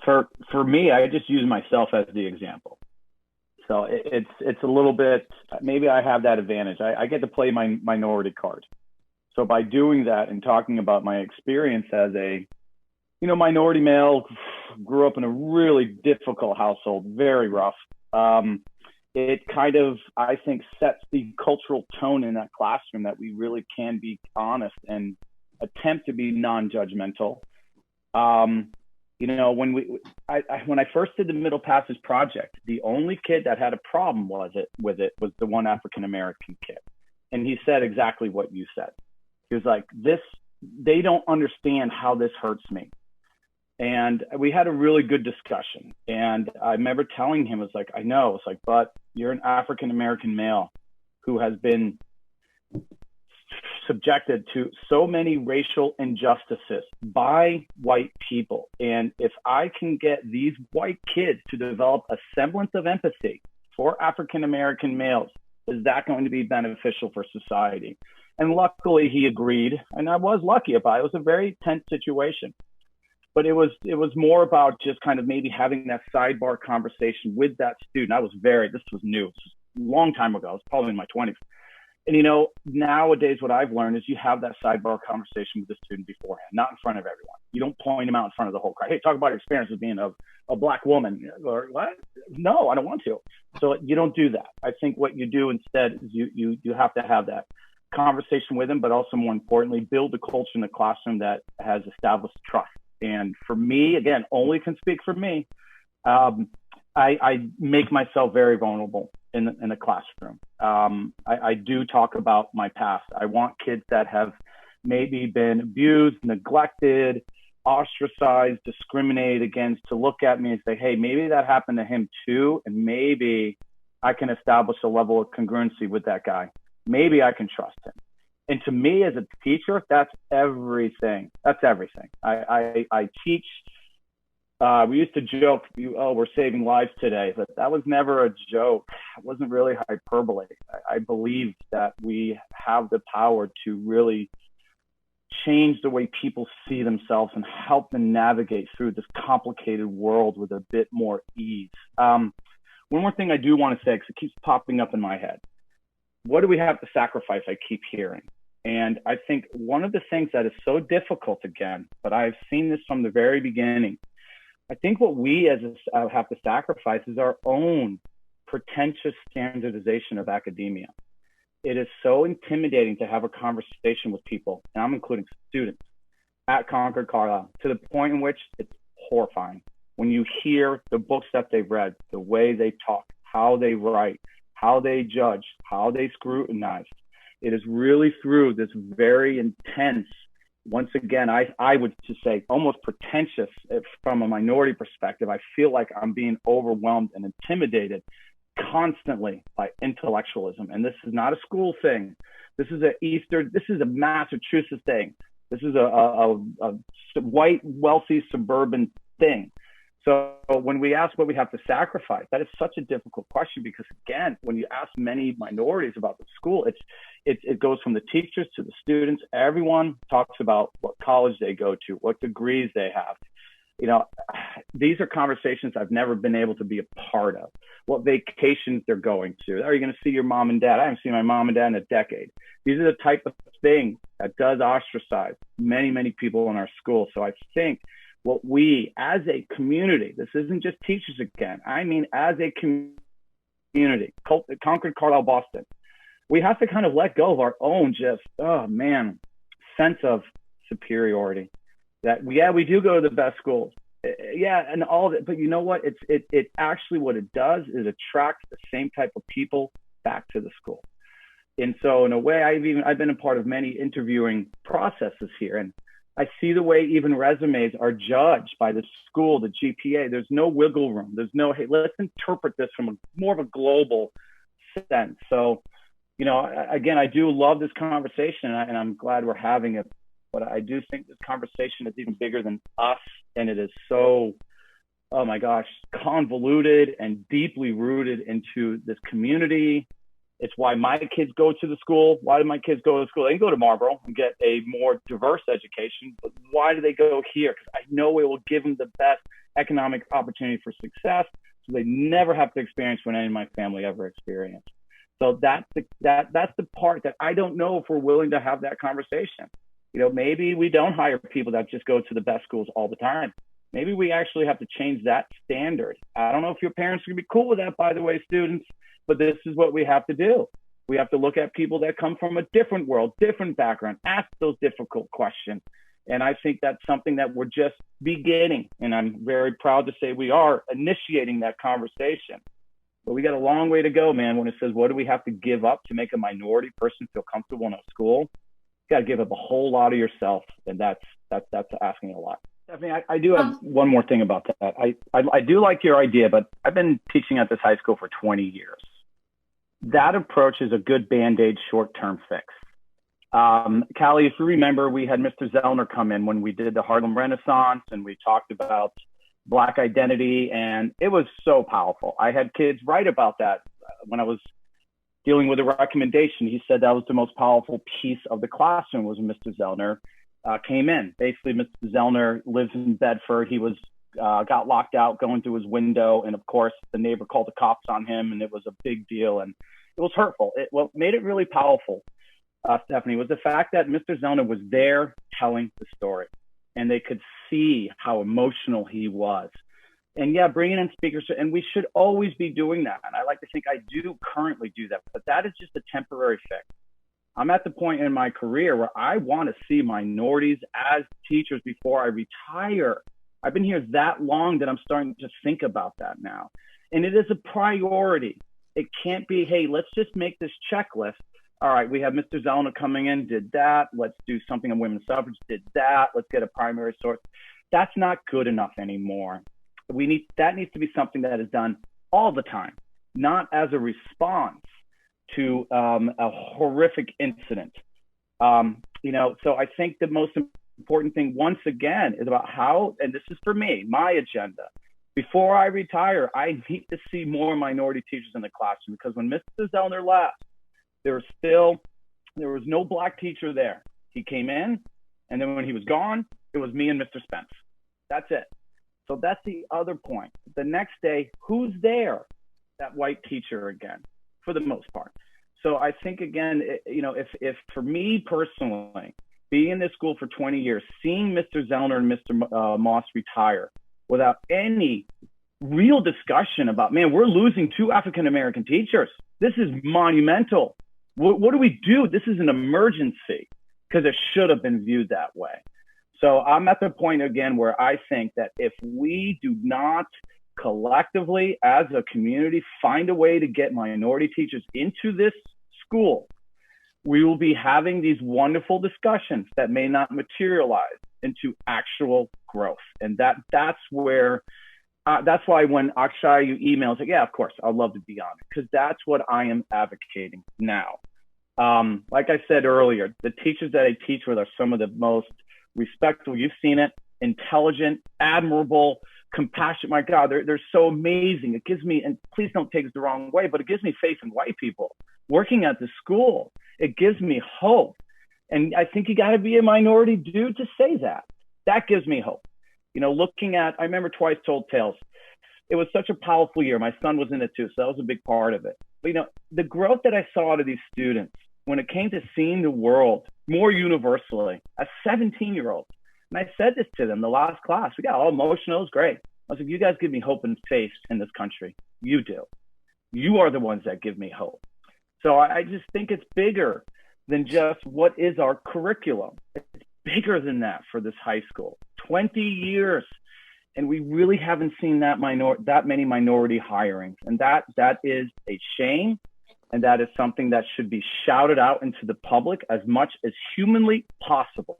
for me, I just use myself as the example. So it's a little bit, maybe I have that advantage. I get to play my minority card. So by doing that and talking about my experience as a, minority male, grew up in a really difficult household, very rough. It kind of, I think, sets the cultural tone in that classroom that we really can be honest and attempt to be non-judgmental. When I first did the Middle Passage project, the only kid that had a problem with it was the one African American kid, and he said exactly what you said. He was like, they don't understand how this hurts me. And we had a really good discussion. And I remember telling him, it's like, I know, it's like, but you're an African American male who has been subjected to so many racial injustices by white people. And if I can get these white kids to develop a semblance of empathy for African American males, is that going to be beneficial for society? And luckily he agreed. And I was lucky about it. It was a very tense situation. But it was more about just kind of maybe having that sidebar conversation with that student. This was new. It was a long time ago. I was probably in my 20s. And, nowadays what I've learned is you have that sidebar conversation with the student beforehand, not in front of everyone. You don't point them out in front of the whole crowd. Hey, talk about your experience as being a Black woman. Or what? No, I don't want to. So you don't do that. I think what you do instead is you have to have that conversation with them, but also more importantly, build a culture in the classroom that has established trust. And for me, again, only can speak for me. I make myself very vulnerable in the classroom. I do talk about my past. I want kids that have maybe been abused, neglected, ostracized, discriminated against to look at me and say, hey, maybe that happened to him too. And maybe I can establish a level of congruency with that guy. Maybe I can trust him. And to me as a teacher, that's everything. That's everything. I teach. We used to joke, we're saving lives today, but that was never a joke. It wasn't really hyperbole. I believe that we have the power to really change the way people see themselves and help them navigate through this complicated world with a bit more ease. One more thing I do want to say, because it keeps popping up in my head. What do we have to sacrifice? I keep hearing. And I think one of the things that is so difficult, again, but I've seen this from the very beginning, I think what we have to sacrifice is our own pretentious standardization of academia. It is so intimidating to have a conversation with people, and I'm including students, at Concord Carlisle, to the point in which it's horrifying. When you hear the books that they've read, the way they talk, how they write, how they judge, how they scrutinize, it is really through this very intense, once again, I would just say almost pretentious from a minority perspective. I feel like I'm being overwhelmed and intimidated constantly by intellectualism. And this is not a school thing. This is a Massachusetts thing. This is a white, wealthy, suburban thing. So when we ask what we have to sacrifice, that is such a difficult question, because again, when you ask many minorities about the school, it goes from the teachers to the students. Everyone talks about what college they go to, what degrees they have. These are conversations I've never been able to be a part of. What vacations they're going to. Are you going to see your mom and dad? I haven't seen my mom and dad in a decade. These are the type of things that does ostracize many, many people in our school. So I think what we as a community, this isn't just teachers again, I mean as a community, Concord, Carlisle, Boston, we have to kind of let go of our own sense of superiority. That we do go to the best schools, and all of it, but you know what? It actually, what it does is attract the same type of people back to the school. And so in a way, I've been a part of many interviewing processes here, and I see the way even resumes are judged by the school, the GPA. There's no wiggle room. There's no, hey, let's interpret this from more of a global sense. So, again, I do love this conversation, and I'm glad we're having it. But I do think this conversation is even bigger than us, and it is so, oh my gosh, convoluted and deeply rooted into this community. It's why my kids go to the school. Why do my kids go to school? They can go to Marlboro and get a more diverse education, but why do they go here? Because I know it will give them the best economic opportunity for success, so they never have to experience what any of my family ever experienced. So that's the part that I don't know if we're willing to have that conversation. Maybe we don't hire people that just go to the best schools all the time. Maybe we actually have to change that standard. I don't know if your parents are going to be cool with that, by the way, students, but this is what we have to do. We have to look at people that come from a different world, different background, ask those difficult questions. And I think that's something that we're just beginning. And I'm very proud to say we are initiating that conversation. But we got a long way to go, man, when it says, what do we have to give up to make a minority person feel comfortable in a school? You got to give up a whole lot of yourself. And that's asking a lot. Stephanie, I do have one more thing about that. I do like your idea, but I've been teaching at this high school for 20 years. That approach is a good Band-Aid short-term fix. Callie, if you remember, we had Mr. Zellner come in when we did the Harlem Renaissance, and we talked about Black identity, and it was so powerful. I had kids write about that when I was dealing with a recommendation. He said that was the most powerful piece of the classroom was Mr. Zellner came in. Basically, Mr. Zellner lives in Bedford. He was got locked out going through his window, and of course, the neighbor called the cops on him, and it was a big deal, and it was hurtful. What made it really powerful, Stephanie, was the fact that Mr. Zellner was there telling the story, and they could see how emotional he was. And yeah, bringing in speakers, and we should always be doing that. And I like to think I do currently do that, but that is just a temporary fix. I'm at the point in my career where I want to see minorities as teachers before I retire. I've been here that long that I'm starting to think about that now. And it is a priority. It can't be, hey, let's just make this checklist. All right, we have Mr. Zellner coming in, did that. Let's do something on women's suffrage, did that. Let's get a primary source. That's not good enough anymore. That needs to be something that is done all the time, not as a response to a horrific incident. So I think the most important thing, once again, is about how, and this is for me, my agenda. Before I retire, I need to see more minority teachers in the classroom, because when Mr. Zellner left, there was no Black teacher there. He came in, and then when he was gone, it was me and Mr. Spence. That's it. So that's the other point. The next day, who's there? That white teacher again, for the most part. So I think, again, if for me personally, being in this school for 20 years, seeing Mr. Zellner and Mr. Moss retire without any real discussion about, man, we're losing 2 African-American teachers. This is monumental. What do we do? This is an emergency, because it should have been viewed that way. So I'm at the point, again, where I think that if we do not collectively, as a community, find a way to get minority teachers into this school, we will be having these wonderful discussions that may not materialize into actual growth. And that's where, that's why when Akshay, you email, it's like, yeah, of course, I'd love to be on it, because that's what I am advocating now. Like I said earlier, the teachers that I teach with are some of the most respectful, you've seen it, intelligent, admirable, compassionate. My God, they're so amazing. It gives me, and please don't take it the wrong way, but it gives me faith in white people working at the school. It gives me hope. And I think you got to be a minority dude to say that. That gives me hope. Looking at, I remember Twice Told Tales. It was such a powerful year. My son was in it too, so that was a big part of it. But the growth that I saw out of these students when it came to seeing the world more universally, as 17-year-olds, and I said this to them the last class, we got all emotional, it was great. I was like, you guys give me hope and faith in this country. You do. You are the ones that give me hope. So I just think it's bigger than just what is our curriculum. It's bigger than that for this high school. 20 years. And we really haven't seen that many minority hirings. And that is a shame. And that is something that should be shouted out into the public as much as humanly possible.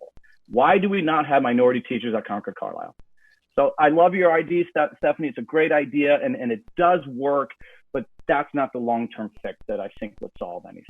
Why do we not have minority teachers at Concord Carlisle? So I love your idea, Stephanie. It's a great idea, and it does work, but that's not the long-term fix that I think would solve anything.